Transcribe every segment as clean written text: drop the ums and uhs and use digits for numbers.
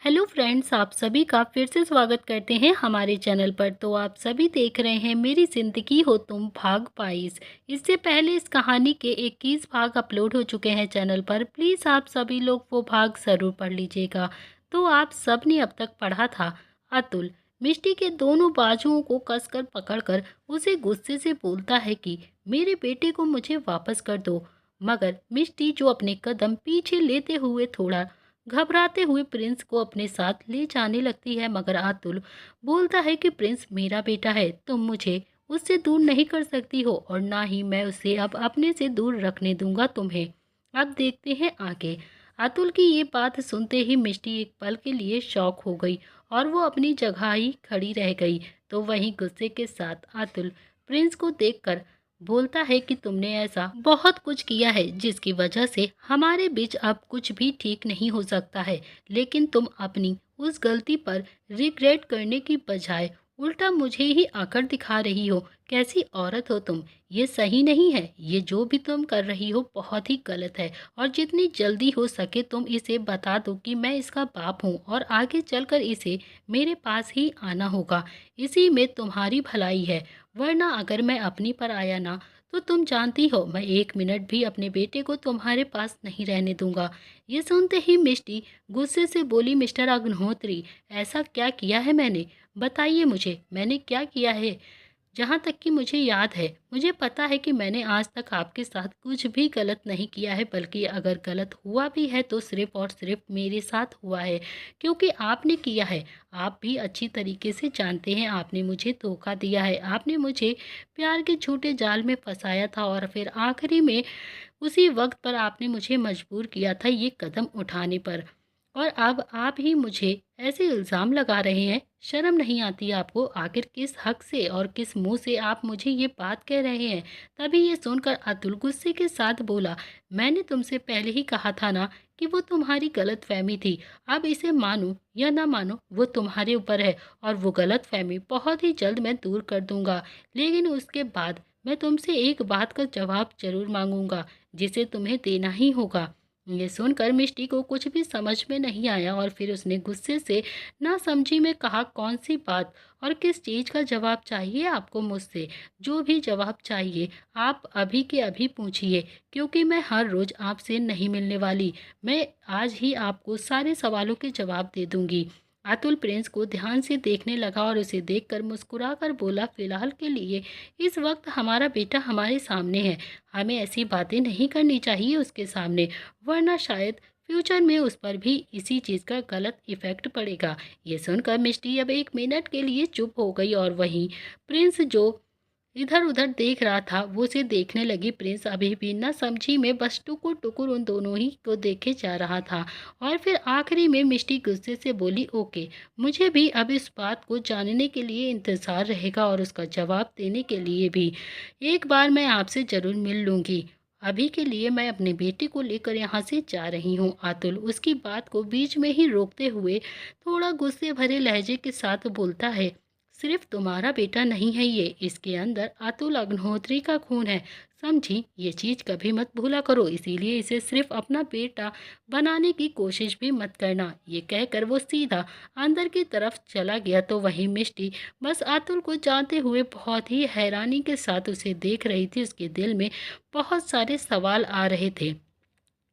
Hello friends, आप सभी का फिर से स्वागत करते हैं हमारे चैनल पर। तो आप सभी देख रहे हैं मेरी ज़िंदगी हो तुम भाग 22। इससे पहले इस कहानी के 21 भाग अपलोड हो चुके हैं चैनल पर। प्लीज़ आप सभी लोग वो भाग ज़रूर पढ़ लीजिएगा। तो आप सब ने अब तक पढ़ा था। अतुल मिष्टी के दोनों बाजुओं को कसकर पकड़कर उसे गुस्से से बोलता है कि मेरे बेटे को मुझे वापस कर दो। मगर मिष्टी जो अपने कदम पीछे लेते हुए थोड़ा घबराते हुए प्रिंस को अपने साथ ले जाने लगती है, मगर अतुल बोलता है कि प्रिंस मेरा बेटा है, तुम मुझे उससे दूर नहीं कर सकती हो और ना ही मैं उसे अब अपने से दूर रखने दूंगा तुम्हें। अब देखते हैं आगे। अतुल की ये बात सुनते ही मिष्टी एक पल के लिए शॉक हो गई और वो अपनी जगह ही खड़ी रह गई। तो वहीं गुस्से के साथ अतुल प्रिंस को देखकर बोलता है कि तुमने ऐसा बहुत कुछ किया है जिसकी वजह से हमारे बीच अब कुछ भी ठीक नहीं हो सकता है, लेकिन तुम अपनी उस गलती पर रिग्रेट करने की बजाय उल्टा मुझे ही आकर दिखा रही हो। कैसी औरत हो तुम। ये सही नहीं है। ये जो भी तुम कर रही हो बहुत ही गलत है और जितनी जल्दी हो सके तुम इसे बता दो कि मैं इसका बाप हूँ और आगे चलकर इसे मेरे पास ही आना होगा। इसी में तुम्हारी भलाई है, वरना अगर मैं अपनी पर आया ना तो तुम जानती हो मैं एक मिनट भी अपने बेटे को तुम्हारे पास नहीं रहने दूंगा। ये सुनते ही मिष्टी गुस्से से बोली, मिस्टर अग्निहोत्री, ऐसा क्या किया है मैंने? बताइए मुझे, मैंने क्या किया है? जहाँ तक कि मुझे याद है, मुझे पता है कि मैंने आज तक आपके साथ कुछ भी गलत नहीं किया है, बल्कि अगर गलत हुआ भी है तो सिर्फ और सिर्फ मेरे साथ हुआ है, क्योंकि आपने किया है। आप भी अच्छी तरीके से जानते हैं आपने मुझे धोखा दिया है, आपने मुझे प्यार के झूठे जाल में फंसाया था और फिर आखिरी में उसी वक्त पर आपने मुझे मजबूर किया था ये कदम उठाने पर। और अब आप ही मुझे ऐसे इल्ज़ाम लगा रहे हैं। शर्म नहीं आती आपको? आखिर किस हक से और किस मुंह से आप मुझे ये बात कह रहे हैं? तभी ये सुनकर अतुल गुस्से के साथ बोला, मैंने तुमसे पहले ही कहा था ना कि वो तुम्हारी गलत फहमी थी। अब इसे मानो या ना मानो वो तुम्हारे ऊपर है और वो गलत फहमी बहुत ही जल्द मैं दूर कर दूंगा। लेकिन उसके बाद मैं तुमसे एक बात का जवाब जरूर मांगूंगा, जिसे तुम्हें देना ही होगा। ये सुनकर मिष्टी को कुछ भी समझ में नहीं आया और फिर उसने गुस्से से ना समझी में कहा, कौन सी बात और किस चीज़ का जवाब चाहिए आपको मुझसे? जो भी जवाब चाहिए आप अभी के अभी पूछिए, क्योंकि मैं हर रोज़ आपसे नहीं मिलने वाली। मैं आज ही आपको सारे सवालों के जवाब दे दूंगी। अतुल प्रिंस को ध्यान से देखने लगा और उसे देखकर मुस्कुराकर बोला, फिलहाल के लिए इस वक्त हमारा बेटा हमारे सामने है। हमें ऐसी बातें नहीं करनी चाहिए उसके सामने, वरना शायद फ्यूचर में उस पर भी इसी चीज़ का गलत इफेक्ट पड़ेगा। ये सुनकर मिष्टी अब एक मिनट के लिए चुप हो गई और वहीं प्रिंस जो इधर उधर देख रहा था वो उसे देखने लगी। प्रिंस अभी भी न समझी में बस टुकुर टुकुर उन दोनों ही को देखे जा रहा था और फिर आखिरी में मिष्टी गुस्से से बोली, ओके, मुझे भी अब इस बात को जानने के लिए इंतज़ार रहेगा और उसका जवाब देने के लिए भी। एक बार मैं आपसे ज़रूर मिल लूँगी। अभी के लिए मैं अपने बेटे को लेकर यहाँ से जा रही हूँ। अतुल उसकी बात को बीच में ही रोकते हुए थोड़ा गुस्से भरे लहजे के साथ बोलता है, सिर्फ तुम्हारा बेटा नहीं है ये, इसके अंदर अतुल अग्निहोत्री का खून है। समझी? ये चीज कभी मत भूला करो, इसीलिए इसे सिर्फ अपना बेटा बनाने की कोशिश भी मत करना। ये कहकर वो सीधा अंदर की तरफ चला गया। तो वहीं मिष्टी बस अतुल को जानते हुए बहुत ही हैरानी के साथ उसे देख रही थी। उसके दिल में बहुत सारे सवाल आ रहे थे।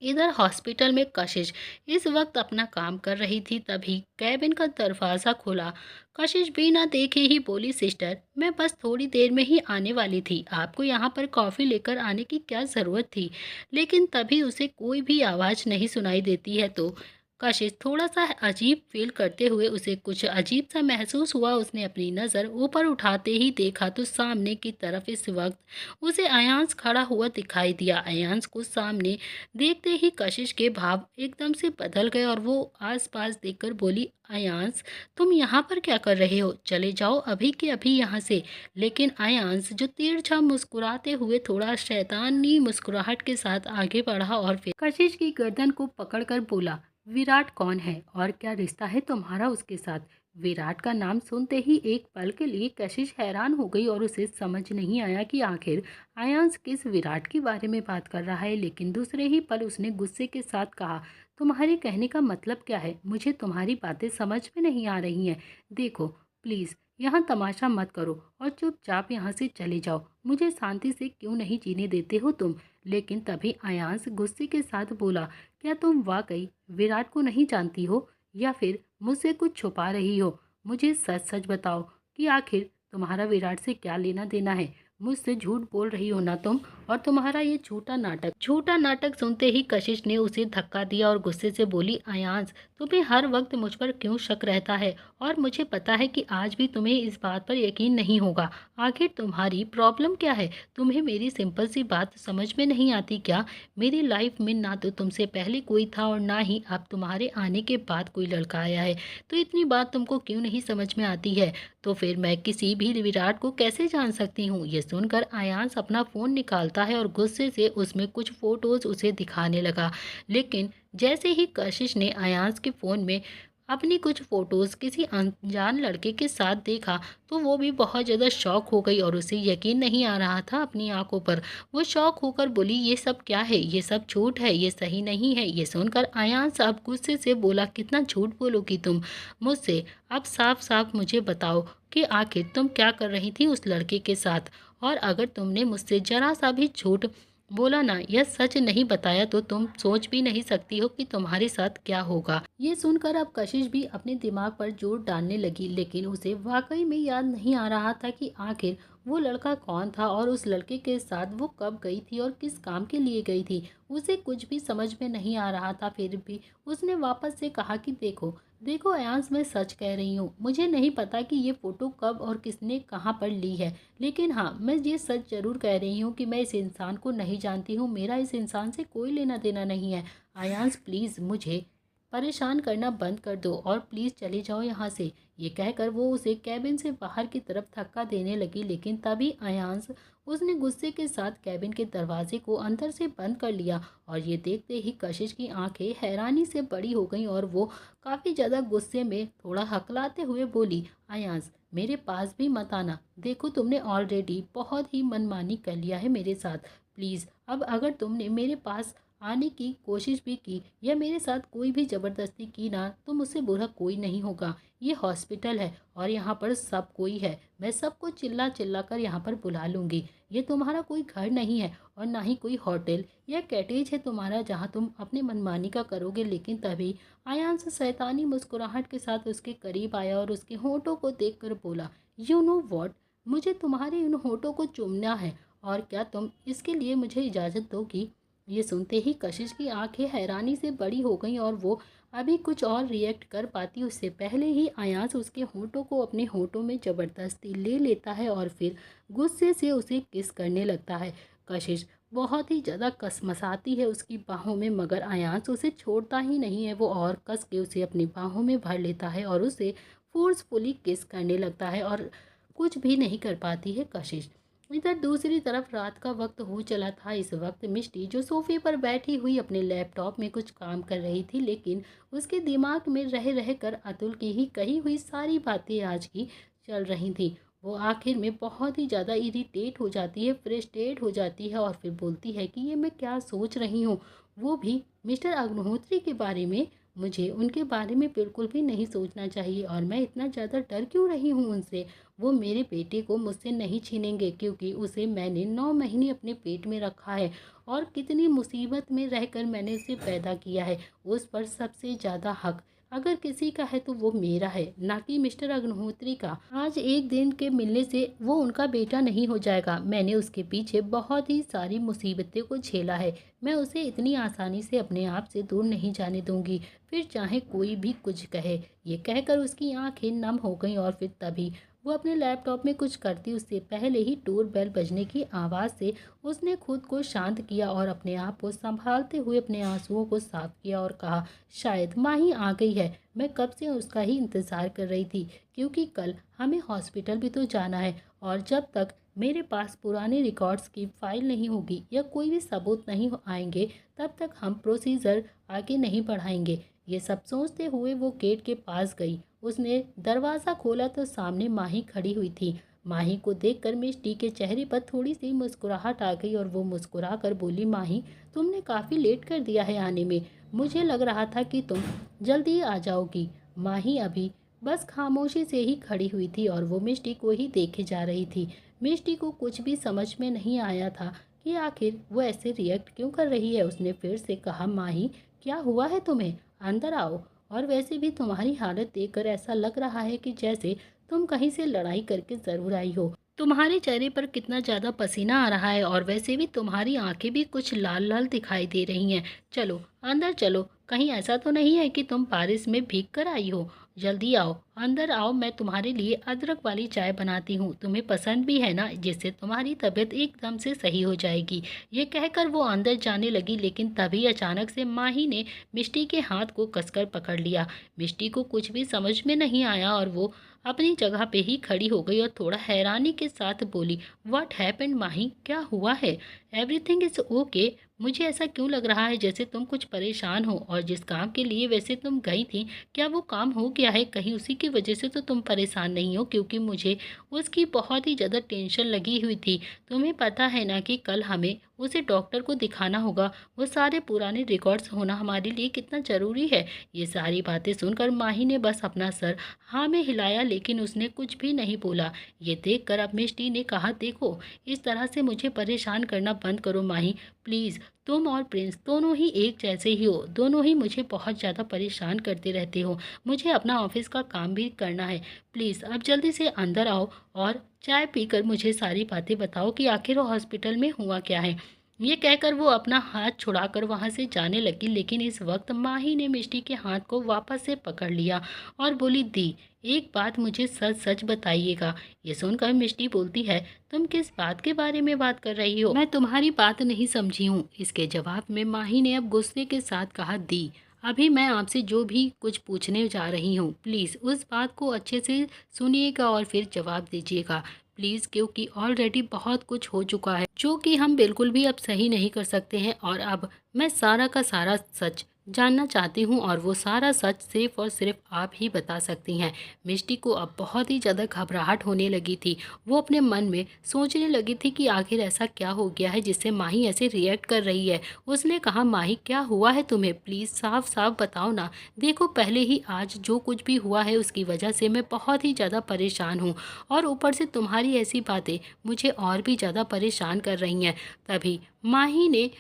इधर हॉस्पिटल में कशिश इस वक्त अपना काम कर रही थी, तभी कैबिन का दरवाज़ा खुला। कशिश बिना देखे ही बोली, सिस्टर, मैं बस थोड़ी देर में ही आने वाली थी, आपको यहाँ पर कॉफ़ी लेकर आने की क्या ज़रूरत थी? लेकिन तभी उसे कोई भी आवाज़ नहीं सुनाई देती है। तो कशिश थोड़ा सा अजीब फील करते हुए उसे कुछ अजीब सा महसूस हुआ। उसने अपनी नज़र ऊपर उठाते ही देखा तो सामने की तरफ इस वक्त उसे अयांश खड़ा हुआ दिखाई दिया। अयांश को सामने देखते ही कशिश के भाव एकदम से बदल गए और वो आसपास देखकर बोली, अयांश, तुम यहाँ पर क्या कर रहे हो? चले जाओ अभी के अभी यहाँ से। लेकिन अयांश जो तिरछा मुस्कुराते हुए थोड़ा शैतानी मुस्कुराहट के साथ आगे बढ़ा और फिर कशिश की गर्दन को पकड़कर बोला, विराट कौन है और क्या रिश्ता है तुम्हारा उसके साथ? विराट का नाम सुनते ही एक पल के लिए कशिश हैरान हो गई और उसे समझ नहीं आया कि आखिर अयांश किस विराट के बारे में बात कर रहा है। लेकिन दूसरे ही पल उसने गुस्से के साथ कहा, तुम्हारे कहने का मतलब क्या है? मुझे तुम्हारी बातें समझ में नहीं आ रही हैं। देखो, प्लीज़ यहाँ तमाशा मत करो और चुपचाप यहाँ से चले जाओ। मुझे शांति से क्यों नहीं जीने देते हो तुम? लेकिन तभी अयांश गुस्से के साथ बोला, क्या तुम वाकई विराट को नहीं जानती हो या फिर मुझसे कुछ छुपा रही हो? मुझे सच-सच बताओ कि आखिर तुम्हारा विराट से क्या लेना-देना है? मुझसे झूठ बोल रही हो ना तुम? और तुम्हारा ये झूठा नाटक सुनते ही कशिश ने उसे धक्का दिया और गुस्से से बोली, अयांश, तुम्हें हर वक्त मुझ पर क्यों शक रहता है? और मुझे पता है कि आज भी तुम्हें इस बात पर यकीन नहीं होगा। आखिर तुम्हारी प्रॉब्लम क्या है? तुम्हें मेरी सिंपल सी बात समझ में नहीं आती क्या? मेरी लाइफ में ना तो तुमसे पहले कोई था और ना ही अब तुम्हारे आने के बाद कोई लड़का आया है। तो इतनी बात तुमको क्यों नहीं समझ में आती है? तो फिर मैं किसी भी विराट को कैसे जान सकती हूँ? ये सुनकर अयांश अपना फ़ोन निकालता है और गुस्से से उसमें कुछ फ़ोटोज़ उसे दिखाने लगा। लेकिन जैसे ही कशिश ने अयांश के फ़ोन में अपनी कुछ फ़ोटोज़ किसी अनजान लड़के के साथ देखा, तो वो भी बहुत ज़्यादा शॉक हो गई और उसे यकीन नहीं आ रहा था अपनी आँखों पर। वो शॉक होकर बोली, ये सब क्या है? ये सब झूठ है, ये सही नहीं है। ये सुनकर अयांश अब गुस्से से बोला, कितना झूठ बोलोगी तुम मुझसे? अब साफ-साफ मुझे बताओ कि आखिर तुम क्या कर रही थी उस लड़के के साथ? और अगर तुमने मुझसे ज़रा-सा भी झूठ बोला ना या सच नहीं बताया तो तुम सोच भी नहीं सकती हो कि तुम्हारे साथ क्या होगा। ये सुनकर अब कशिश भी अपने दिमाग पर जोर डालने लगी, लेकिन उसे वाकई में याद नहीं आ रहा था कि आखिर वो लड़का कौन था और उस लड़के के साथ वो कब गई थी और किस काम के लिए गई थी। उसे कुछ भी समझ में नहीं आ रहा था। फिर भी उसने वापस से कहा कि देखो देखो अयांश, मैं सच कह रही हूँ। मुझे नहीं पता कि ये फ़ोटो कब और किसने कहाँ पर ली है, लेकिन हाँ, मैं ये सच ज़रूर कह रही हूँ कि मैं इस इंसान को नहीं जानती हूँ। मेरा इस इंसान से कोई लेना देना नहीं है। अयांश, प्लीज़ मुझे परेशान करना बंद कर दो और प्लीज़ चले जाओ यहाँ से। ये कहकर वो उसे कैबिन से बाहर की तरफ धक्का देने लगी, लेकिन तभी अयांश उसने गुस्से के साथ कैबिन के दरवाजे को अंदर से बंद कर लिया। और ये देखते ही कशिश की आंखें हैरानी से बड़ी हो गईं और वो काफ़ी ज़्यादा गुस्से में थोड़ा हकलाते हुए बोली, अयांश, मेरे पास भी मत आना। देखो तुमने ऑलरेडी बहुत ही मनमानी कर लिया है मेरे साथ। प्लीज़ अब अगर तुमने मेरे पास आने की कोशिश भी की या मेरे साथ कोई भी ज़बरदस्ती की ना, तो मुझसे बुरा कोई नहीं होगा। ये हॉस्पिटल है और यहाँ पर सब कोई है। मैं सबको चिल्ला चिल्ला कर यहाँ पर बुला लूँगी। ये तुम्हारा कोई घर नहीं है और ना ही कोई होटल या कॉटेज है तुम्हारा जहाँ तुम अपनी मनमानी का करोगे। लेकिन तभी अयांश शैतानी मुस्कुराहट के साथ उसके करीब आया और उसके होठों को देखकर बोला, यू नो वॉट, मुझे तुम्हारे उन होठों को चूमना है और क्या तुम इसके लिए मुझे इजाज़त दोगी? ये सुनते ही कशिश की आंखें हैरानी से बड़ी हो गईं और वो अभी कुछ और रिएक्ट कर पाती उससे पहले ही अयांश उसके होठों को अपने होठों में ज़बरदस्ती ले लेता है और फिर गुस्से से उसे किस करने लगता है। कशिश बहुत ही ज़्यादा कसमसाती है उसकी बाहों में, मगर अयांश उसे छोड़ता ही नहीं है। वो और कस के उसे अपनी बाहों में भर लेता है और उसे फोर्सफुली किस करने लगता है और कुछ भी नहीं कर पाती है कशिश। इधर दूसरी तरफ रात का वक्त हो चला था। इस वक्त मिष्टी जो सोफे पर बैठी हुई अपने लैपटॉप में कुछ काम कर रही थी, लेकिन उसके दिमाग में रह रह कर अतुल की ही कही हुई सारी बातें आज की चल रही थी। वो आखिर में बहुत ही ज़्यादा इरिटेट हो जाती है, फ्रस्ट्रेट हो जाती है और फिर बोलती है कि ये मैं क्या सोच रही हूँ, वो भी मिस्टर अग्निहोत्री के बारे में। मुझे उनके बारे में बिल्कुल भी नहीं सोचना चाहिए और मैं इतना ज़्यादा डर क्यों रही हूँ उनसे। वो मेरे बेटे को मुझसे नहीं छीनेंगे क्योंकि उसे मैंने 9 महीने अपने पेट में रखा है और कितनी मुसीबत में रहकर मैंने उसे पैदा किया है। उस पर सबसे ज़्यादा हक अगर किसी का है तो वो मेरा है, ना कि मिस्टर अग्निहोत्री का। आज एक दिन के मिलने से वो उनका बेटा नहीं हो जाएगा। मैंने उसके पीछे बहुत ही सारी मुसीबतें को झेला है। मैं उसे इतनी आसानी से अपने आप से दूर नहीं जाने दूंगी, फिर चाहे कोई भी कुछ कहे। ये कहकर उसकी आंखें नम हो गईं और फिर तभी वो अपने लैपटॉप में कुछ करती उससे पहले ही डोर बेल बजने की आवाज़ से उसने खुद को शांत किया और अपने आप को संभालते हुए अपने आंसुओं को साफ किया और कहा, शायद माँ ही आ गई है। मैं कब से उसका ही इंतज़ार कर रही थी क्योंकि कल हमें हॉस्पिटल भी तो जाना है और जब तक मेरे पास पुराने रिकॉर्ड्स की फाइल नहीं होगी या कोई भी सबूत नहीं आएंगे तब तक हम प्रोसीजर आगे नहीं बढ़ाएंगे। ये सब सोचते हुए वो गेट के पास गई। उसने दरवाज़ा खोला तो सामने माही खड़ी हुई थी। माही को देखकर मिष्टी के चेहरे पर थोड़ी सी मुस्कुराहट आ गई और वो मुस्कुरा कर बोली, माही तुमने काफ़ी लेट कर दिया है आने में। मुझे लग रहा था कि तुम जल्दी आ जाओगी। माही अभी बस खामोशी से ही खड़ी हुई थी और वो मिष्टी को ही देखे जा रही थी। मिष्टी को कुछ भी समझ में नहीं आया था कि आखिर वो ऐसे रिएक्ट क्यों कर रही है। उसने फिर से कहा, माही क्या हुआ है तुम्हें, अंदर आओ। और वैसे भी तुम्हारी हालत देखकर ऐसा लग रहा है कि जैसे तुम कहीं से लड़ाई करके ज़रूर आई हो। तुम्हारे चेहरे पर कितना ज़्यादा पसीना आ रहा है और वैसे भी तुम्हारी आंखें भी कुछ लाल लाल दिखाई दे रही हैं। चलो अंदर चलो, कहीं ऐसा तो नहीं है कि तुम बारिश में भीग कर आई हो। जल्दी आओ, अंदर आओ, मैं तुम्हारे लिए अदरक वाली चाय बनाती हूँ, तुम्हें पसंद भी है ना, जिससे तुम्हारी तबीयत एकदम से सही हो जाएगी। ये कहकर वो अंदर जाने लगी, लेकिन तभी अचानक से माही ने मिष्टी के हाथ को कसकर पकड़ लिया। मिष्टी को कुछ भी समझ में नहीं आया और वो अपनी जगह पे ही खड़ी हो गई और थोड़ा हैरानी के साथ बोली, व्हाट हैपेंड माही, क्या हुआ है? Everything is okay. मुझे ऐसा क्यों लग रहा है जैसे तुम कुछ परेशान हो, और जिस काम के लिए वैसे तुम गई थी, क्या वो काम हो गया है? कहीं उसी की वजह से तो तुम परेशान नहीं हो? क्योंकि मुझे उसकी बहुत ही ज़्यादा टेंशन लगी हुई थी। तुम्हें पता है ना कि कल हमें उसे डॉक्टर को दिखाना होगा। वो सारे पुराने रिकॉर्ड्स होना हमारे लिए कितना ज़रूरी है। ये सारी बातें सुनकर माही ने बस अपना सर हाँ में हिलाया, लेकिन उसने कुछ भी नहीं बोला। ये देखकर अब मिष्टी ने कहा, देखो इस तरह से मुझे परेशान करना बंद करो माही, प्लीज़। तुम और प्रिंस दोनों ही एक जैसे ही हो, दोनों ही मुझे बहुत ज़्यादा परेशान करते रहते हो। मुझे अपना ऑफिस का काम भी करना है। प्लीज़ अब जल्दी से अंदर आओ और चाय पीकर मुझे सारी बातें बताओ कि आखिर वो हॉस्पिटल में हुआ क्या है। ये कहकर वो अपना हाथ छुड़ाकर वहाँ से जाने लगी, लेकिन इस वक्त माही ने मिष्टी के हाथ को वापस से पकड़ लिया और बोली, दी एक बात मुझे सच सच बताइएगा। ये सुनकर मिष्टी बोलती है, तुम किस बात के बारे में बात कर रही हो? मैं तुम्हारी बात नहीं समझी हूँ। इसके जवाब में माही ने अब गुस्से के साथ कहा, दी अभी मैं आपसे जो भी कुछ पूछने जा रही हूँ, प्लीज़ उस बात को अच्छे से सुनिएगा और फिर जवाब दीजिएगा प्लीज़, क्योंकि ऑलरेडी बहुत कुछ हो चुका है जो कि हम बिल्कुल भी अब सही नहीं कर सकते हैं। और अब मैं सारा का सारा सच जानना चाहती हूँ और वो सारा सच सिर्फ और सिर्फ आप ही बता सकती हैं। मिष्टी को अब बहुत ही ज़्यादा घबराहट होने लगी थी। वो अपने मन में सोचने लगी थी कि आखिर ऐसा क्या हो गया है जिससे माही ऐसे रिएक्ट कर रही है। उसने कहा, माही क्या हुआ है तुम्हें, प्लीज़ साफ साफ बताओ ना। देखो पहले ही आज जो कुछ भी हुआ है उसकी वजह से मैं बहुत ही ज़्यादा परेशान हूँ, और ऊपर से तुम्हारी ऐसी बातें मुझे और भी ज़्यादा परेशान कर रही हैं। तभी माही ने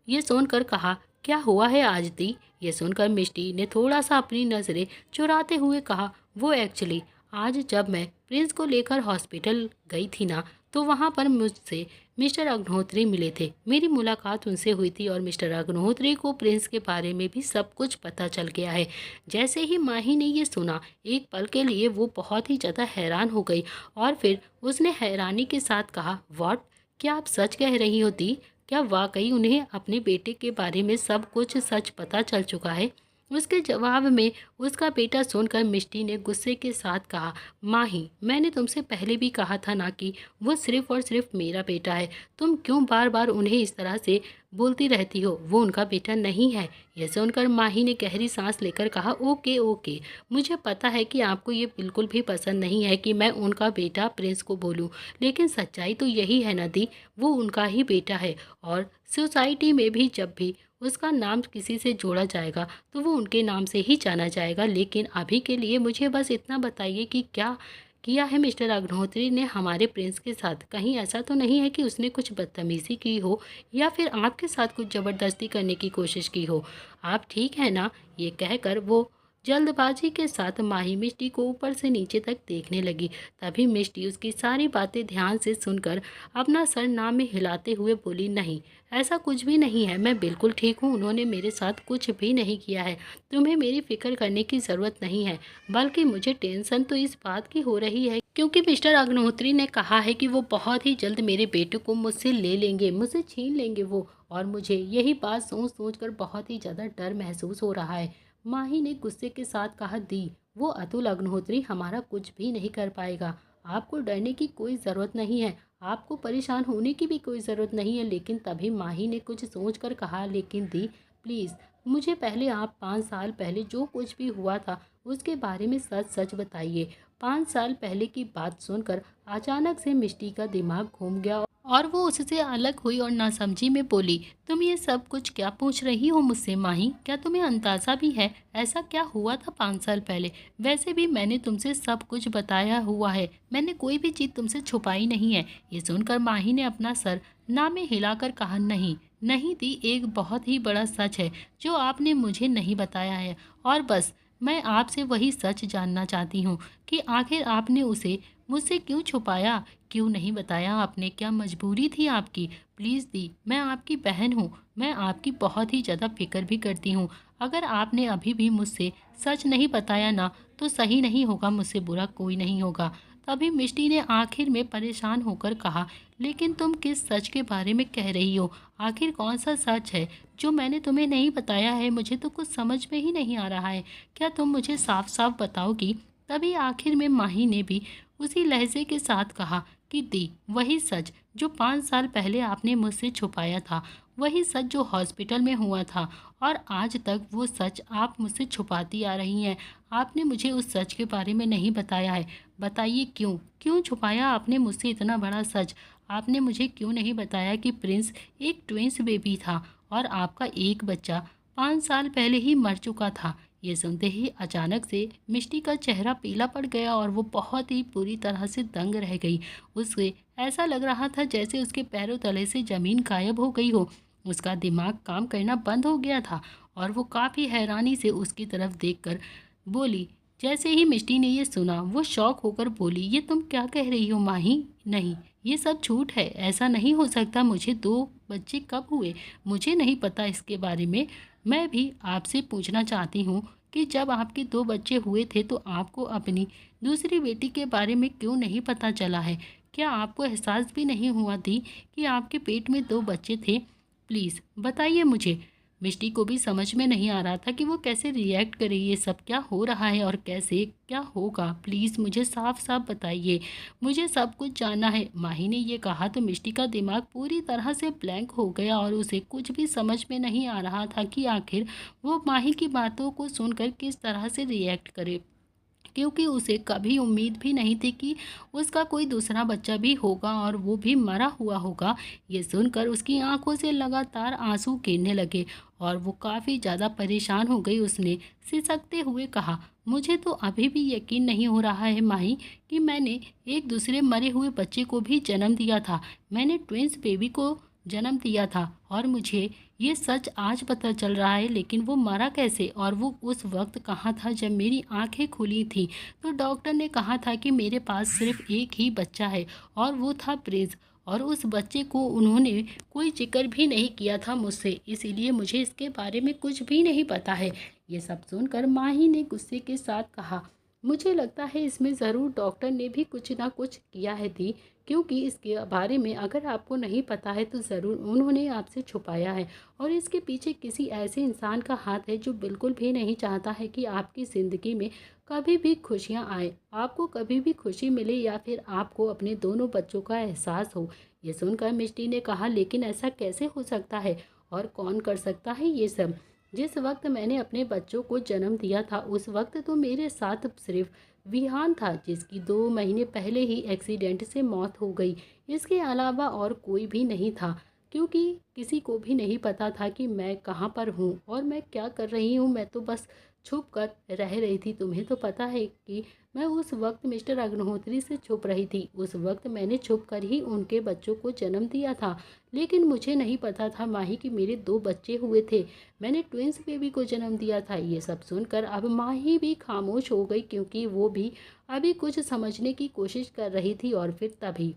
ये सुनकर कहा, क्या हुआ है आज दी? ये सुनकर मिष्टी ने थोड़ा सा अपनी नज़रें चुराते हुए कहा, वो एक्चुअली आज जब मैं प्रिंस को लेकर हॉस्पिटल गई थी ना, तो वहाँ पर मुझसे मिस्टर अग्निहोत्री मिले थे। मेरी मुलाकात उनसे हुई थी और मिस्टर अग्निहोत्री को प्रिंस के बारे में भी सब कुछ पता चल गया है। जैसे ही माही ने ये सुना, एक पल के लिए वो बहुत ही ज़्यादा हैरान हो गई और फिर उसने हैरानी के साथ कहा, व्हाट, क्या आप सच कह रही हो दी? क्या वाकई उन्हें अपने बेटे के बारे में सब कुछ सच पता चल चुका है? उसके जवाब में उसका बेटा सुनकर मिष्टी ने गुस्से के साथ कहा, माही मैंने तुमसे पहले भी कहा था ना कि वो सिर्फ और सिर्फ मेरा बेटा है। तुम क्यों बार बार उन्हें इस तरह से बोलती रहती हो? वो उनका बेटा नहीं है। यह सुनकर माही ने गहरी सांस लेकर कहा, ओके ओके, मुझे पता है कि आपको ये बिल्कुल भी पसंद नहीं है कि मैं उनका बेटा प्रिंस को बोलूं, लेकिन सच्चाई तो यही है ना दी, वो उनका ही बेटा है। और सोसाइटी में भी जब भी उसका नाम किसी से जोड़ा जाएगा तो वो उनके नाम से ही जाना जाएगा। लेकिन अभी के लिए मुझे बस इतना बताइए कि क्या किया है मिस्टर अग्निहोत्री ने हमारे प्रिंस के साथ? कहीं ऐसा तो नहीं है कि उसने कुछ बदतमीज़ी की हो या फिर आपके साथ कुछ ज़बरदस्ती करने की कोशिश की हो? आप ठीक है ना? ये कहकर वो जल्दबाजी के साथ माही मिष्टी को ऊपर से नीचे तक देखने लगी। तभी मिष्टी उसकी सारी बातें ध्यान से सुनकर अपना सर नाम में हिलाते हुए बोली, नहीं ऐसा कुछ भी नहीं है, मैं बिल्कुल ठीक हूँ, उन्होंने मेरे साथ कुछ भी नहीं किया है। तुम्हें मेरी फिक्र करने की ज़रूरत नहीं है, बल्कि मुझे टेंशन तो इस बात की हो रही है क्योंकि मिस्टर अग्निहोत्री ने कहा है कि वो बहुत ही जल्द मेरे बेटे को मुझसे ले लेंगे, मुझसे छीन लेंगे वो, और मुझे यही बात सोच सोच कर बहुत ही ज़्यादा डर महसूस हो रहा है। माही ने गुस्से के साथ कहा, दी वो अतुल अग्निहोत्री हमारा कुछ भी नहीं कर पाएगा। आपको डरने की कोई ज़रूरत नहीं है, आपको परेशान होने की भी कोई ज़रूरत नहीं है। लेकिन तभी माही ने कुछ सोच कर कहा, लेकिन दी प्लीज़ मुझे पहले आप 5 साल पहले जो कुछ भी हुआ था उसके बारे में सच सच बताइए। 5 साल पहले की बात सुनकर अचानक से मिष्टी का दिमाग घूम गया और वो उससे अलग हुई और नासमझी में बोली, तुम ये सब कुछ क्या पूछ रही हो मुझसे माही? क्या तुम्हें अंदाजा भी है ऐसा क्या हुआ था 5 साल पहले? वैसे भी मैंने तुमसे सब कुछ बताया हुआ है, मैंने कोई भी चीज़ तुमसे छुपाई नहीं है। ये सुनकर माही ने अपना सर ना में हिलाकर कहा, नहीं नहीं दी, एक बहुत ही बड़ा सच है जो आपने मुझे नहीं बताया है, और बस मैं आपसे वही सच जानना चाहती हूँ कि आखिर आपने उसे मुझसे क्यों छुपाया, क्यों नहीं बताया आपने? क्या मजबूरी थी आपकी? प्लीज़ दी, मैं आपकी बहन हूँ, मैं आपकी बहुत ही ज़्यादा फिक्र भी करती हूँ। अगर आपने अभी भी मुझसे सच नहीं बताया ना तो सही नहीं होगा, मुझसे बुरा कोई नहीं होगा। तभी मिष्टी ने आखिर में परेशान होकर कहा, लेकिन तुम किस सच के बारे में कह रही हो? आखिर कौन सा सच है जो मैंने तुम्हें नहीं बताया है? मुझे तो कुछ समझ में ही नहीं आ रहा है। क्या तुम मुझे साफ साफ बताओगी? तभी आखिर में माही ने भी उसी लहजे के साथ कहा कि दी, वही सच जो 5 साल पहले आपने मुझसे छुपाया था, वही सच जो हॉस्पिटल में हुआ था, और आज तक वो सच आप मुझसे छुपाती आ रही हैं। आपने मुझे उस सच के बारे में नहीं बताया है। बताइए क्यों, क्यों छुपाया आपने मुझसे इतना बड़ा सच? आपने मुझे क्यों नहीं बताया कि प्रिंस एक ट्विंस बेबी था और आपका एक बच्चा 5 साल पहले ही मर चुका था? ये सुनते ही अचानक से मिष्टी का चेहरा पीला पड़ गया और वो बहुत ही पूरी तरह से दंग रह गई। उसे ऐसा लग रहा था जैसे उसके पैरों तले से ज़मीन गायब हो गई हो। उसका दिमाग काम करना बंद हो गया था और वो काफ़ी हैरानी से उसकी तरफ देखकर बोली। जैसे ही मिष्टी ने ये सुना वो शौक होकर बोली, ये तुम क्या कह रही हो माही? नहीं, ये सब झूठ है, ऐसा नहीं हो सकता। मुझे 2 बच्चे कब हुए? मुझे नहीं पता इसके बारे में। मैं भी आपसे पूछना चाहती हूँ कि जब आपके 2 बच्चे हुए थे तो आपको अपनी दूसरी बेटी के बारे में क्यों नहीं पता चला है? क्या आपको एहसास भी नहीं हुआ थी कि आपके पेट में 2 बच्चे थे? प्लीज़ बताइए मुझे। मिष्टी को भी समझ में नहीं आ रहा था कि वो कैसे रिएक्ट करे, ये सब क्या हो रहा है और कैसे क्या होगा। प्लीज़ मुझे साफ साफ बताइए, मुझे सब कुछ जानना है। माही ने ये कहा तो मिष्टी का दिमाग पूरी तरह से ब्लैंक हो गया और उसे कुछ भी समझ में नहीं आ रहा था कि आखिर वो माही की बातों को सुनकर किस तरह से रिएक्ट करे, क्योंकि उसे कभी उम्मीद भी नहीं थी कि उसका कोई दूसरा बच्चा भी होगा और वो भी मरा हुआ होगा। ये सुनकर उसकी आंखों से लगातार आंसू गिरने लगे और वो काफ़ी ज़्यादा परेशान हो गई। उसने सिसकते हुए कहा, मुझे तो अभी भी यकीन नहीं हो रहा है माही कि मैंने एक दूसरे मरे हुए बच्चे को भी जन्म दिया था। मैंने ट्विंस बेबी को जन्म दिया था और मुझे ये सच आज पता चल रहा है, लेकिन वो मरा कैसे और वो उस वक्त कहाँ था जब मेरी आंखें खुली थी? तो डॉक्टर ने कहा था कि मेरे पास सिर्फ एक ही बच्चा है और वो था प्रिंस, और उस बच्चे को उन्होंने कोई जिक्र भी नहीं किया था मुझसे, इसीलिए मुझे इसके बारे में कुछ भी नहीं पता है। ये सब सुनकर माही ने गुस्से के साथ कहा, मुझे लगता है इसमें ज़रूर डॉक्टर ने भी कुछ ना कुछ किया है दी, क्योंकि इसके बारे में अगर आपको नहीं पता है तो ज़रूर उन्होंने आपसे छुपाया है, और इसके पीछे किसी ऐसे इंसान का हाथ है जो बिल्कुल भी नहीं चाहता है कि आपकी ज़िंदगी में कभी भी खुशियां आए, आपको कभी भी खुशी मिले या फिर आपको अपने दोनों बच्चों का एहसास हो। ये सुनकर मिष्टी ने कहा, लेकिन ऐसा कैसे हो सकता है और कौन कर सकता है ये सब? जिस वक्त मैंने अपने बच्चों को जन्म दिया था उस वक्त तो मेरे साथ सिर्फ विहान था, जिसकी 2 महीने पहले ही एक्सीडेंट से मौत हो गई। इसके अलावा और कोई भी नहीं था, क्योंकि किसी को भी नहीं पता था कि मैं कहाँ पर हूँ और मैं क्या कर रही हूँ। मैं तो बस छुप कर रह रही थी। तुम्हें तो पता है कि मैं उस वक्त मिस्टर अग्निहोत्री से छुप रही थी। उस वक्त मैंने छुप कर ही उनके बच्चों को जन्म दिया था, लेकिन मुझे नहीं पता था माही कि मेरे 2 बच्चे हुए थे। मैंने ट्विंस बेबी को जन्म दिया था। ये सब सुनकर अब माही भी खामोश हो गई, क्योंकि वो भी अभी कुछ समझने की कोशिश कर रही थी। और फिर तभी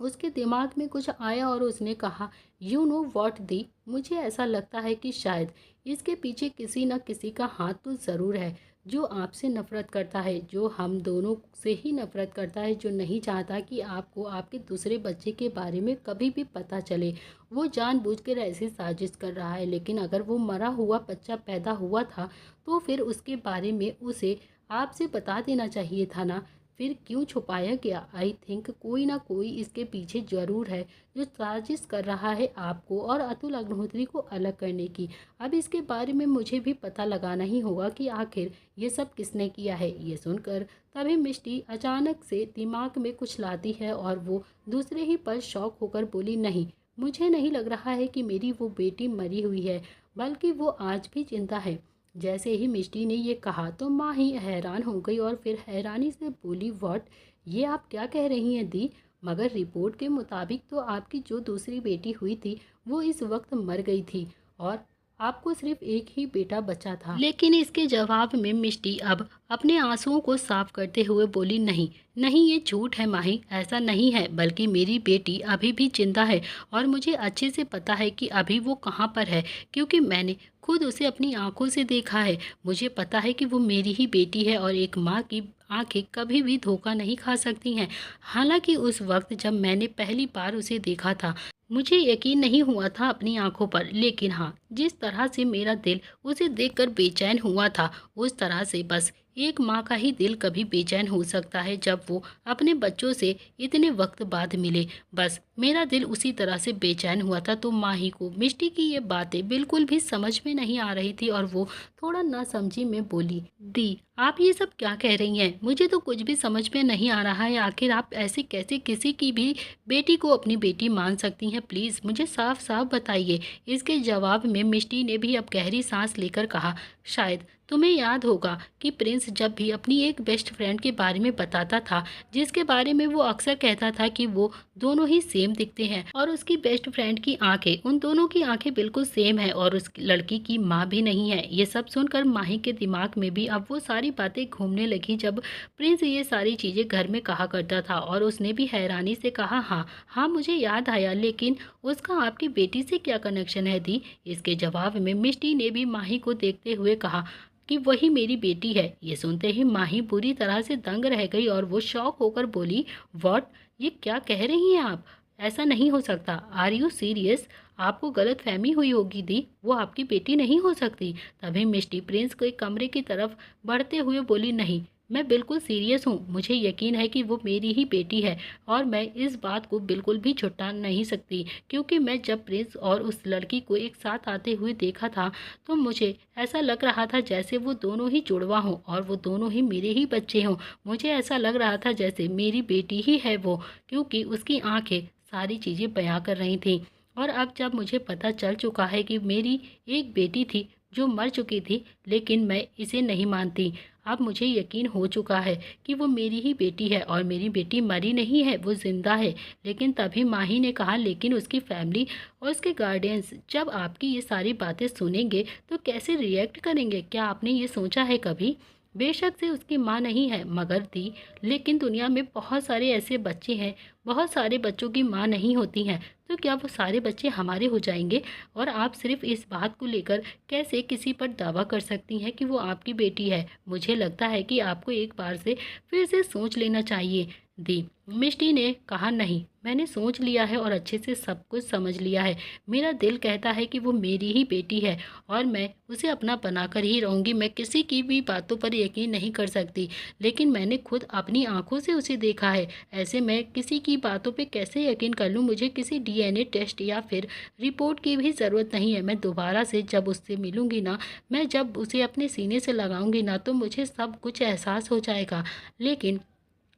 उसके दिमाग में कुछ आया और उसने कहा, यू नो वॉट दी, मुझे ऐसा लगता है कि शायद इसके पीछे किसी न किसी का हाथ तो ज़रूर है, जो आपसे नफ़रत करता है, जो हम दोनों से ही नफ़रत करता है, जो नहीं चाहता कि आपको आपके दूसरे बच्चे के बारे में कभी भी पता चले। वो जानबूझकर ऐसी साजिश कर रहा है, लेकिन अगर वो मरा हुआ बच्चा पैदा हुआ था तो फिर उसके बारे में उसे आपसे बता देना चाहिए था ना। फिर क्यों छुपाया गया? आई थिंक कोई ना कोई इसके पीछे ज़रूर है जो साजिश कर रहा है आपको और अतुल अग्निहोत्री को अलग करने की। अब इसके बारे में मुझे भी पता लगाना ही होगा कि आखिर ये सब किसने किया है। ये सुनकर तभी मिष्टी अचानक से दिमाग में कुछ लाती है और वो दूसरे ही पल शॉक होकर बोली, नहीं, मुझे नहीं लग रहा है कि मेरी वो बेटी मरी हुई है, बल्कि वो आज भी जिंदा है। जैसे ही मिष्टी ने ये कहा तो माँ ही हैरान हो गई और फिर हैरानी से बोली, व्हाट, ये आप क्या कह रही हैं दी? मगर रिपोर्ट के मुताबिक तो आपकी जो दूसरी बेटी हुई थी वो इस वक्त मर गई थी और आपको सिर्फ एक ही बेटा बचा था। लेकिन इसके जवाब में मिष्टी अब अपने आंसुओं को साफ करते हुए बोली, नहीं नहीं, ये झूठ है माही, ऐसा नहीं है, बल्कि मेरी बेटी अभी भी जिंदा है और मुझे अच्छे से पता है कि अभी वो कहाँ पर है, क्योंकि मैंने खुद उसे अपनी आंखों से देखा है। मुझे पता है कि वो मेरी ही बेटी है और एक माँ की आंखें कभी भी धोखा नहीं खा सकती हैं। हालांकि उस वक्त जब मैंने पहली बार उसे देखा था मुझे यकीन नहीं हुआ था अपनी आंखों पर, लेकिन हाँ, जिस तरह से मेरा दिल उसे देखकर बेचैन हुआ था उस तरह से बस एक माँ का ही दिल कभी बेचैन हो सकता है जब वो अपने बच्चों से इतने वक्त बाद मिले। बस मेरा दिल उसी तरह से बेचैन हुआ था। तो माही को मिष्टी की ये बातें बिल्कुल भी समझ में नहीं आ रही थी और वो थोड़ा नासमझी में बोली, दी, आप ये सब क्या कह रही हैं? मुझे तो कुछ भी समझ में नहीं आ रहा है। आखिर आप ऐसे कैसे किसी की भी बेटी को अपनी बेटी मान सकती हैं? प्लीज़ मुझे साफ साफ बताइए। इसके जवाब में मिष्टी ने भी अब गहरी सांस लेकर कहा, शायद तुम्हें याद होगा कि प्रिंस जब भी अपनी एक बेस्ट फ्रेंड के बारे में बताता था, जिसके बारे में वो अक्सर कहता था कि वो दोनों ही सेम दिखते हैं और उसकी बेस्ट फ्रेंड की आंखें, उन दोनों की आंखें बिल्कुल सेम है और उस लड़की की माँ भी नहीं है। ये सब सुनकर माही के दिमाग में भी अब वो सारी बातें घूमने लगी जब प्रिंस ये सारी चीज़ें घर में कहा करता था और उसने भी हैरानी से कहा, हाँ हाँ, मुझे याद आया, लेकिन उसका आपकी बेटी से क्या कनेक्शन है दी? इसके जवाब में मिष्टी ने भी माही को देखते हुए कहा कि वही मेरी बेटी है। ये सुनते ही माही पूरी तरह से दंग रह गई और वो शॉक होकर बोली, व्हाट, ये क्या कह रही हैं आप? ऐसा नहीं हो सकता। Are you serious? आपको गलत फहमी हुई होगी दी, वो आपकी बेटी नहीं हो सकती। तभी मिष्टी प्रिंस के कमरे की तरफ बढ़ते हुए बोली, नहीं, मैं बिल्कुल सीरियस हूँ। मुझे यकीन है कि वो मेरी ही बेटी है और मैं इस बात को बिल्कुल भी छुटा नहीं सकती, क्योंकि मैं जब प्रिंस और उस लड़की को एक साथ आते हुए देखा था तो मुझे ऐसा लग रहा था जैसे वो दोनों ही जुड़वा हों और वो दोनों ही मेरे ही बच्चे हों। मुझे ऐसा लग रहा था जैसे मेरी बेटी ही है वो, क्योंकि उसकी आंखें सारी चीज़ें बयां कर रही थी। और अब जब मुझे पता चल चुका है कि मेरी एक बेटी थी जो मर चुकी थी, लेकिन मैं इसे नहीं मानती। अब मुझे यकीन हो चुका है कि वो मेरी ही बेटी है और मेरी बेटी मरी नहीं है, वो जिंदा है। लेकिन तभी माही ने कहा, लेकिन उसकी फैमिली और उसके गार्डियंस जब आपकी ये सारी बातें सुनेंगे तो कैसे रिएक्ट करेंगे? क्या आपने ये सोचा है कभी? बेशक से उसकी माँ नहीं है मगर दी, लेकिन दुनिया में बहुत सारे ऐसे बच्चे हैं, बहुत सारे बच्चों की माँ नहीं होती हैं। तो क्या वो सारे बच्चे हमारे हो जाएंगे? और आप सिर्फ इस बात को लेकर कैसे किसी पर दावा कर सकती हैं कि वो आपकी बेटी है? मुझे लगता है कि आपको एक बार से फिर से सोच लेना चाहिए दी। मिष्टी ने कहा, नहीं, मैंने सोच लिया है और अच्छे से सब कुछ समझ लिया है। मेरा दिल कहता है कि वो मेरी ही बेटी है और मैं उसे अपना बनाकर ही रहूँगी। मैं किसी की भी बातों पर यकीन नहीं कर सकती, लेकिन मैंने खुद अपनी आंखों से उसे देखा है। ऐसे मैं किसी की बातों पे कैसे यकीन कर लूँ? मुझे किसी डीएनए टेस्ट या फिर रिपोर्ट की भी ज़रूरत नहीं है। मैं दोबारा से जब उससे मिलूँगी ना, मैं जब उसे अपने सीने से लगाऊंगी ना, तो मुझे सब कुछ एहसास हो जाएगा। लेकिन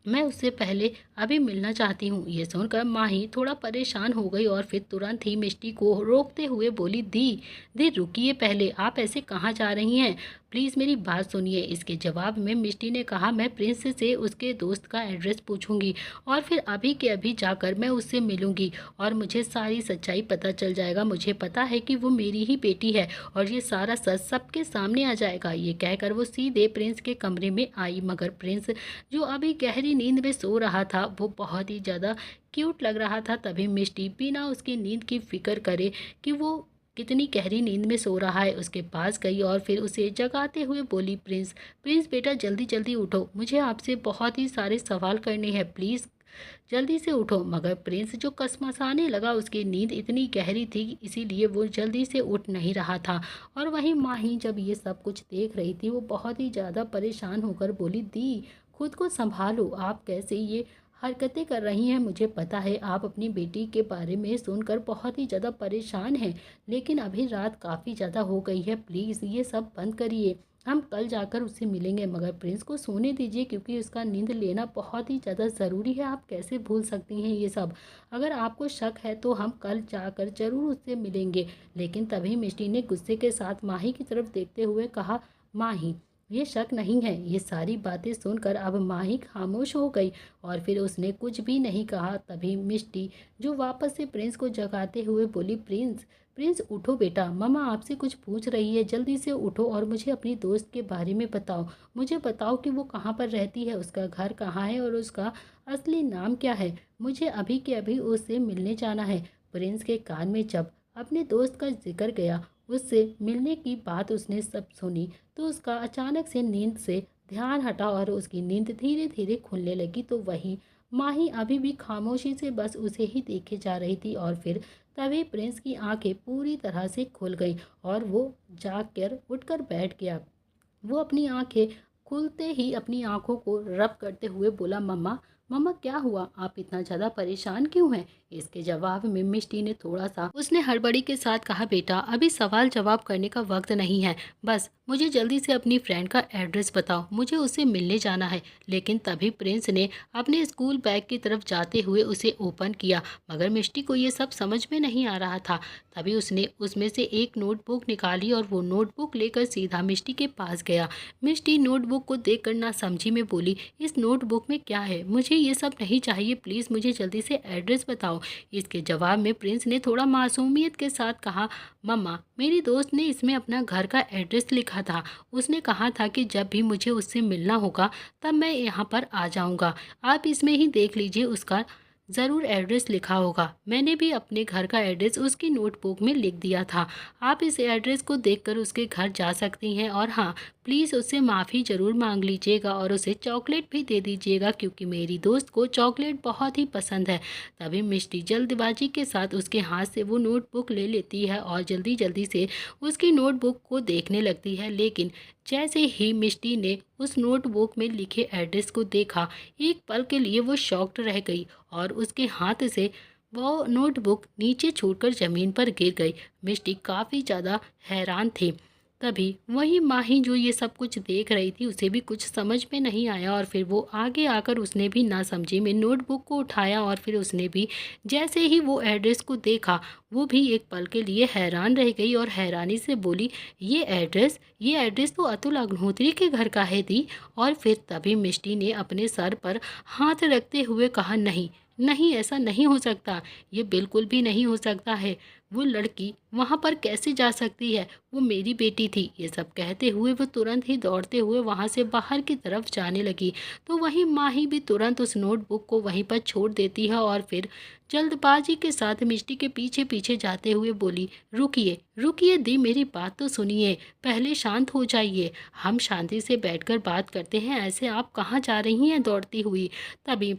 मैं उससे पहले अभी मिलना चाहती हूँ। ये सुनकर माही थोड़ा परेशान हो गई और फिर तुरंत ही मिष्टी को रोकते हुए बोली, दी दी रुकिए, पहले आप ऐसे कहाँ जा रही हैं? प्लीज़ मेरी बात सुनिए। इसके जवाब में मिष्टी ने कहा, मैं प्रिंस से उसके दोस्त का एड्रेस पूछूंगी और फिर अभी के अभी जाकर मैं उससे मिलूंगी और मुझे सारी सच्चाई पता चल जाएगा। मुझे पता है कि वो मेरी ही बेटी है और ये सारा सच सबके सामने आ जाएगा। ये कहकर वो सीधे प्रिंस के कमरे में आई, मगर प्रिंस जो अभी गहरी नींद में सो रहा था वो बहुत ही ज़्यादा क्यूट लग रहा था। तभी मिष्टी बिना उसकी नींद की फिक्र करे कि वो कितनी गहरी नींद में सो रहा है उसके पास गई और फिर उसे जगाते हुए बोली, प्रिंस प्रिंस बेटा जल्दी जल्दी उठो, मुझे आपसे बहुत ही सारे सवाल करने हैं, प्लीज़ जल्दी से उठो। मगर प्रिंस जो कसमसाने लगा, उसकी नींद इतनी गहरी थी इसीलिए वो जल्दी से उठ नहीं रहा था। और वहीं माही जब ये सब कुछ देख रही थी वो बहुत ही ज़्यादा परेशान होकर बोली, दी खुद को संभालो, आप कैसे ये हरकतें कर रही हैं। मुझे पता है आप अपनी बेटी के बारे में सुनकर बहुत ही ज़्यादा परेशान हैं, लेकिन अभी रात काफ़ी ज़्यादा हो गई है, प्लीज़ ये सब बंद करिए। हम कल जाकर उससे मिलेंगे, मगर प्रिंस को सोने दीजिए क्योंकि उसका नींद लेना बहुत ही ज़्यादा ज़रूरी है। आप कैसे भूल सकती हैं ये सब? अगर आपको शक है तो हम कल जाकर ज़रूर उससे मिलेंगे। लेकिन तभी मिष्टी ने गुस्से के साथ माही की तरफ देखते हुए कहा, माही, ये शक नहीं है। ये सारी बातें सुनकर अब माही खामोश हो गई और फिर उसने कुछ भी नहीं कहा। तभी मिष्टी जो वापस से प्रिंस को जगाते हुए बोली, प्रिंस, प्रिंस उठो बेटा, मम्मा आपसे कुछ पूछ रही है, जल्दी से उठो और मुझे अपनी दोस्त के बारे में बताओ। मुझे बताओ कि वो कहाँ पर रहती है, उसका घर कहाँ है और उसका असली नाम क्या है। मुझे अभी के अभी उससे मिलने जाना है। प्रिंस के कान में जब अपने दोस्त का जिक्र गया, उससे मिलने की बात उसने सब सुनी, तो उसका अचानक से नींद से ध्यान हटा और उसकी नींद धीरे धीरे खुलने लगी। तो वही माही अभी भी खामोशी से बस उसे ही देखे जा रही थी और फिर तभी प्रिंस की आंखें पूरी तरह से खुल गई और वो जाग कर उठकर बैठ गया। वो अपनी आंखें खुलते ही अपनी आंखों को रब करते हुए बोला, मम्मा, मम्मा क्या हुआ, आप इतना ज़्यादा परेशान क्यों हैं? इसके जवाब में मिष्टी ने थोड़ा सा उसने हड़बड़ी के साथ कहा, बेटा अभी सवाल जवाब करने का वक्त नहीं है, बस मुझे जल्दी से अपनी फ्रेंड का एड्रेस बताओ, मुझे उससे मिलने जाना है। लेकिन तभी प्रिंस ने अपने स्कूल बैग की तरफ जाते हुए उसे ओपन किया, मगर मिष्टी को ये सब समझ में नहीं आ रहा था। तभी उसने उसमें से एक नोटबुक निकाली और वो नोटबुक लेकर सीधा मिष्टी के पास गया। मिष्टी नोटबुक को देखकर ना समझी में बोली, इस नोटबुक में क्या है? मुझे ये सब नहीं चाहिए, प्लीज़ मुझे जल्दी से एड्रेस बताओ। इसके जवाब में प्रिंस ने थोड़ा मासूमियत के साथ कहा, मम्मा, मेरी दोस्त ने इसमें अपना घर का एड्रेस लिखा था। उसने कहा था कि जब भी मुझे उससे मिलना होगा तब मैं यहाँ पर आ जाऊँगा। आप इसमें ही देख लीजिए, उसका ज़रूर एड्रेस लिखा होगा। मैंने भी अपने घर का एड्रेस उसकी नोटबुक में लिख दिया था। आप इस एड्रेस को देखकर उसके घर जा सकती हैं और हाँ, प्लीज़ उससे माफ़ी ज़रूर मांग लीजिएगा और उसे चॉकलेट भी दे दीजिएगा क्योंकि मेरी दोस्त को चॉकलेट बहुत ही पसंद है। तभी मिष्टी जल्दबाजी के साथ उसके हाथ से वो नोटबुक ले लेती है और जल्दी जल्दी से उसकी नोटबुक को देखने लगती है। लेकिन जैसे ही मिष्टी ने उस नोटबुक में लिखे एड्रेस को देखा, एक पल के लिए वो शॉक्ड रह गई और उसके हाथ से वो नोटबुक नीचे छूटकर ज़मीन पर गिर गई। मिष्टी काफ़ी ज़्यादा हैरान थी। तभी वही माही जो ये सब कुछ देख रही थी, उसे भी कुछ समझ में नहीं आया और फिर वो आगे आकर उसने भी ना समझी में नोटबुक को उठाया और फिर उसने भी जैसे ही वो एड्रेस को देखा, वो भी एक पल के लिए हैरान रह गई और हैरानी से बोली, ये एड्रेस तो अतुल अग्निहोत्री के घर का है दी। और फिर तभी मिष्टी ने अपने सर पर हाथ रखते हुए कहा, नहीं नहीं, ऐसा नहीं हो सकता, ये बिल्कुल भी नहीं हो सकता है। वो लड़की वहाँ पर कैसे जा सकती है? वो मेरी बेटी थी। ये सब कहते हुए वो तुरंत ही दौड़ते हुए वहाँ से बाहर की तरफ जाने लगी। तो वहीं माही भी तुरंत उस नोटबुक को वहीं पर छोड़ देती है और फिर जल्दबाजी के साथ मिष्टी के पीछे पीछे जाते हुए बोली, रुकिए रुकिए दी, मेरी बात तो सुनिए, पहले शांत हो जाइए, हम शांति से बैठकर बात करते हैं, ऐसे आप कहाँ जा रही हैं दौड़ती हुई? तभी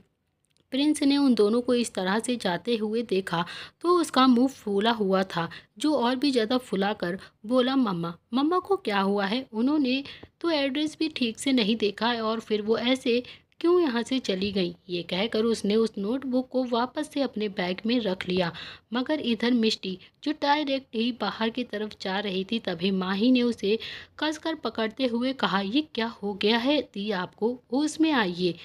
प्रिंस ने उन दोनों को इस तरह से जाते हुए देखा तो उसका मुंह फूला हुआ था, जो और भी ज़्यादा फुला कर बोला, मम्मा, मम्मा को क्या हुआ है? उन्होंने तो एड्रेस भी ठीक से नहीं देखा है और फिर वो ऐसे क्यों यहाँ से चली गई? ये कहकर उसने उस नोटबुक को वापस से अपने बैग में रख लिया। मगर इधर मिष्टी जो डायरेक्ट ही बाहर की तरफ जा रही थी, तभी माही ने उसे कसकर पकड़ते हुए कहा, ये क्या हो गया है दी, आपको होश में आइए,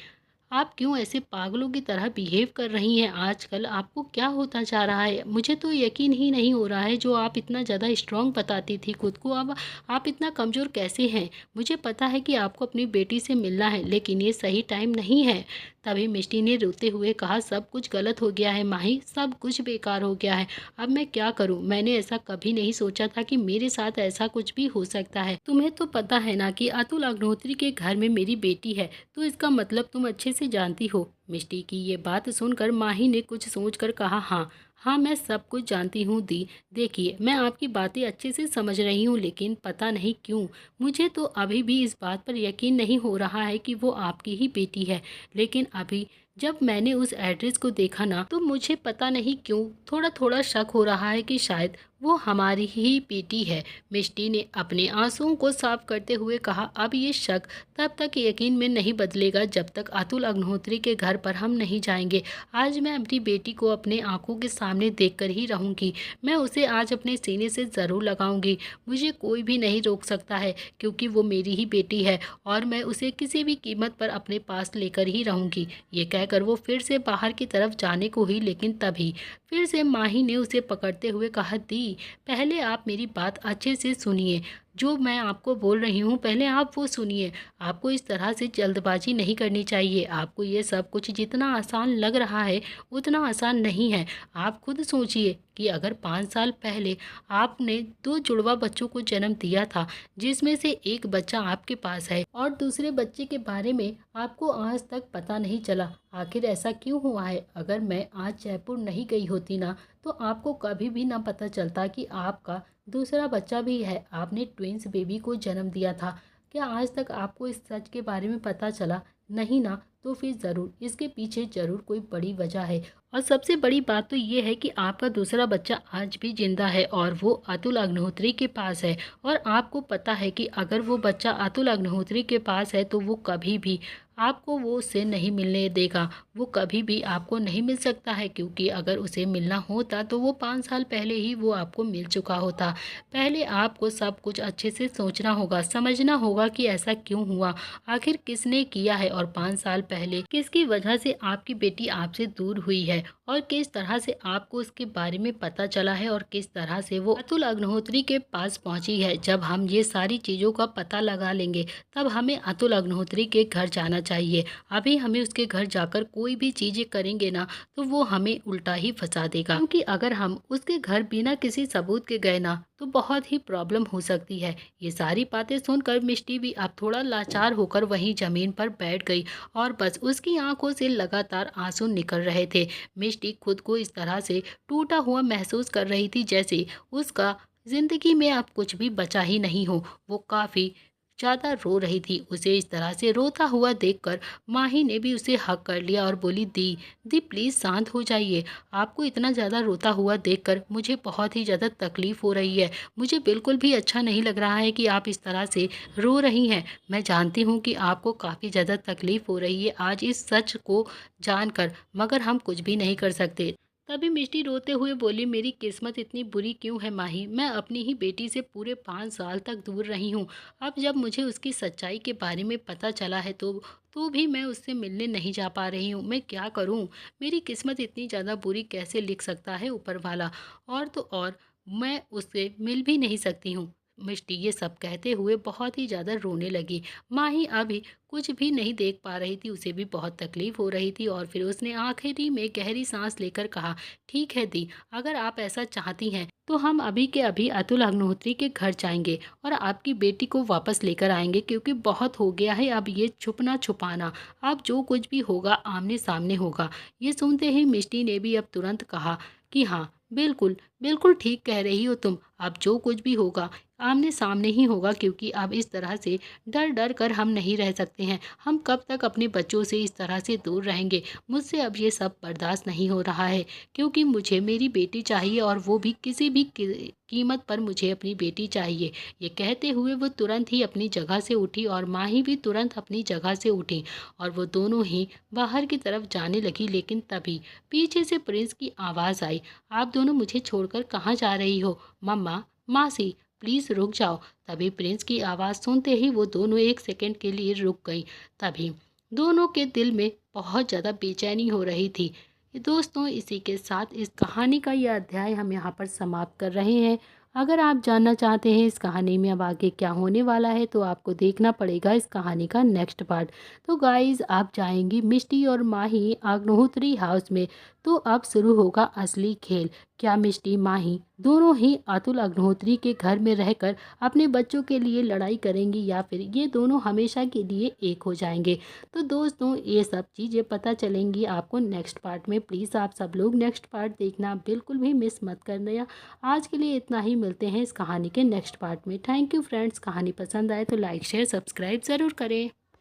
आप क्यों ऐसे पागलों की तरह बिहेव कर रही हैं? आजकल आपको क्या होता जा रहा है? मुझे तो यकीन ही नहीं हो रहा है, जो आप इतना ज़्यादा स्ट्रांग बताती थी खुद को, अब आप इतना कमज़ोर कैसे हैं? मुझे पता है कि आपको अपनी बेटी से मिलना है, लेकिन ये सही टाइम नहीं है। तभी मिष्टी ने रोते हुए कहा, सब कुछ गलत हो गया है माही, सब कुछ बेकार हो गया है। अब मैं क्या करूं? मैंने ऐसा कभी नहीं सोचा था कि मेरे साथ ऐसा कुछ भी हो सकता है। तुम्हें तो पता है ना कि अतुल अग्निहोत्री के घर में मेरी बेटी है, तो इसका मतलब तुम अच्छे से जानती हो। मिष्टी की ये बात सुनकर माही ने कुछ सोचकर कहा, हाँ हाँ, मैं सब कुछ जानती हूँ दी। देखिए, मैं आपकी बातें अच्छे से समझ रही हूँ, लेकिन पता नहीं क्यों मुझे तो अभी भी इस बात पर यकीन नहीं हो रहा है कि वो आपकी ही बेटी है। लेकिन अभी जब मैंने उस एड्रेस को देखा ना, तो मुझे पता नहीं क्यों थोड़ा थोड़ा शक हो रहा है कि शायद वो हमारी ही बेटी है। मिष्टी ने अपने आंसुओं को साफ करते हुए कहा। अब ये शक तब तक यकीन में नहीं बदलेगा जब तक अतुल अग्निहोत्री के घर पर हम नहीं जाएंगे। आज मैं अपनी बेटी को अपने आंखों के सामने देखकर ही रहूंगी। मैं उसे आज अपने सीने से ज़रूर लगाऊंगी। मुझे कोई भी नहीं रोक सकता है क्योंकि वो मेरी ही बेटी है और मैं उसे किसी भी कीमत पर अपने पास लेकर ही रहूंगी। ये कहकर वो फिर से बाहर की तरफ जाने को ही, लेकिन तभी फिर से माही ने उसे पकड़ते हुए कहा, दी पहले आप मेरी बात अच्छे से सुनिए। जो मैं आपको बोल रही हूँ पहले आप वो सुनिए। आपको इस तरह से जल्दबाजी नहीं करनी चाहिए। आपको ये सब कुछ जितना आसान लग रहा है उतना आसान नहीं है। आप खुद सोचिए कि अगर 5 साल पहले आपने 2 जुड़वा बच्चों को जन्म दिया था, जिसमें से एक बच्चा आपके पास है और दूसरे बच्चे के बारे में आपको आज तक पता नहीं चला, आखिर ऐसा क्यों हुआ है? अगर मैं आज जयपुर नहीं गई होती ना, तो आपको कभी भी ना पता चलता कि आपका दूसरा बच्चा भी है। आपने ट्विंस बेबी को जन्म दिया था। क्या आज तक आपको इस सच के बारे में पता चला? नहीं ना, तो फिर ज़रूर इसके पीछे ज़रूर कोई बड़ी वजह है। और सबसे बड़ी बात तो ये है कि आपका दूसरा बच्चा आज भी जिंदा है और वो अतुल अग्निहोत्री के पास है। और आपको पता है कि अगर वो बच्चा अतुल अग्निहोत्री के पास है तो वो कभी भी आपको वो उससे नहीं मिलने देगा। वो कभी भी आपको नहीं मिल सकता है, क्योंकि अगर उसे मिलना होता तो वो 5 साल पहले ही वो आपको मिल चुका होता। पहले आपको सब कुछ अच्छे से सोचना होगा, समझना होगा कि ऐसा क्यों हुआ, आखिर किसने किया है और 5 साल पहले किसकी वजह से आपकी बेटी आपसे दूर हुई है और किस तरह से आपको उसके बारे में पता चला है और किस तरह से वो अतुल अग्निहोत्री के पास पहुंची है। जब हम ये सारी चीज़ों का पता लगा लेंगे तब हमें अतुल अग्निहोत्री के घर जाना चाहिए। अभी हमें उसके घर जाकर कोई भी चीज़ें करेंगे ना तो वो हमें उल्टा ही फंसा देगा, क्योंकि अगर हम उसके घर बिना किसी सबूत के गए ना तो बहुत ही प्रॉब्लम हो सकती है। ये सारी बातें सुनकर मिष्टी भी अब थोड़ा लाचार होकर वहीं ज़मीन पर बैठ गई और बस उसकी आंखों से लगातार आंसू निकल रहे थे। मिष्टी खुद को इस तरह से टूटा हुआ महसूस कर रही थी जैसे उसका जिंदगी में अब कुछ भी बचा ही नहीं हो। वो काफ़ी ज़्यादा रो रही थी। उसे इस तरह से रोता हुआ देखकर माही ने भी उसे हक कर लिया और बोली, दी दी प्लीज़ शांत हो जाइए। आपको इतना ज़्यादा रोता हुआ देखकर मुझे बहुत ही ज़्यादा तकलीफ़ हो रही है। मुझे बिल्कुल भी अच्छा नहीं लग रहा है कि आप इस तरह से रो रही हैं। मैं जानती हूँ कि आपको काफ़ी ज़्यादा तकलीफ़ हो रही है आज इस सच को जानकर, मगर हम कुछ भी नहीं कर सकते। तभी मिष्टी रोते हुए बोली, मेरी किस्मत इतनी बुरी क्यों है माही? मैं अपनी ही बेटी से पूरे 5 साल तक दूर रही हूँ। अब जब मुझे उसकी सच्चाई के बारे में पता चला है तो भी मैं उससे मिलने नहीं जा पा रही हूँ। मैं क्या करूँ? मेरी किस्मत इतनी ज़्यादा बुरी कैसे लिख सकता है ऊपर वाला? और तो और मैं उससे मिल भी नहीं सकती हूँ। मिष्टी ये सब कहते हुए बहुत ही ज़्यादा रोने लगी। माही अभी कुछ भी नहीं देख पा रही थी, उसे भी बहुत तकलीफ हो रही थी और फिर उसने आखिरी में गहरी सांस लेकर कहा, ठीक है दी, अगर आप ऐसा चाहती हैं तो हम अभी के अभी अतुल अग्निहोत्री के घर जाएंगे और आपकी बेटी को वापस लेकर आएंगे, क्योंकि बहुत हो गया है अब ये छुपना छुपाना। अब जो कुछ भी होगा आमने सामने होगा। ये सुनते ही मिष्टी ने भी अब तुरंत कहा कि हाँ बिल्कुल बिल्कुल ठीक कह रही हो तुम। अब जो कुछ भी होगा आमने सामने ही होगा, क्योंकि अब इस तरह से डर डर कर हम नहीं रह सकते हैं। हम कब तक अपने बच्चों से इस तरह से दूर रहेंगे? मुझसे अब ये सब बर्दाश्त नहीं हो रहा है, क्योंकि मुझे मेरी बेटी चाहिए और वो भी किसी भी कीमत पर मुझे अपनी बेटी चाहिए। ये कहते हुए वो तुरंत ही अपनी जगह से उठी और माही भी तुरंत अपनी जगह से उठी और वो दोनों ही बाहर की तरफ जाने लगी। लेकिन तभी पीछे से प्रिंस की आवाज़ आई, आप दोनों मुझे छोड़कर कहाँ जा रही हो? मम्मा, मासी, प्लीज़ रुक जाओ। तभी प्रिंस की आवाज़ सुनते ही वो दोनों एक सेकंड के लिए रुक गई। तभी दोनों के दिल में बहुत ज़्यादा बेचैनी हो रही थी। दोस्तों, इसी के साथ इस कहानी का यह अध्याय हम यहाँ पर समाप्त कर रहे हैं। अगर आप जानना चाहते हैं इस कहानी में अब आगे क्या होने वाला है तो आपको देखना पड़ेगा इस कहानी का नेक्स्ट पार्ट। तो गाइज़, आप जाएंगी मिष्टी और माही अग्निहोत्री हाउस में, तो अब शुरू होगा असली खेल। क्या मिष्टी माही दोनों ही अतुल अग्निहोत्री के घर में रहकर अपने बच्चों के लिए लड़ाई करेंगी या फिर ये दोनों हमेशा के लिए एक हो जाएंगे? तो दोस्तों, ये सब चीज़ें पता चलेंगी आपको नेक्स्ट पार्ट में। प्लीज़ आप सब लोग नेक्स्ट पार्ट देखना बिल्कुल भी मिस मत करना। आज के लिए इतना ही, मिलते हैं इस कहानी के नेक्स्ट पार्ट में। Thank you friends. कहानी पसंद आए तो लाइक शेयर सब्सक्राइब ज़रूर करें।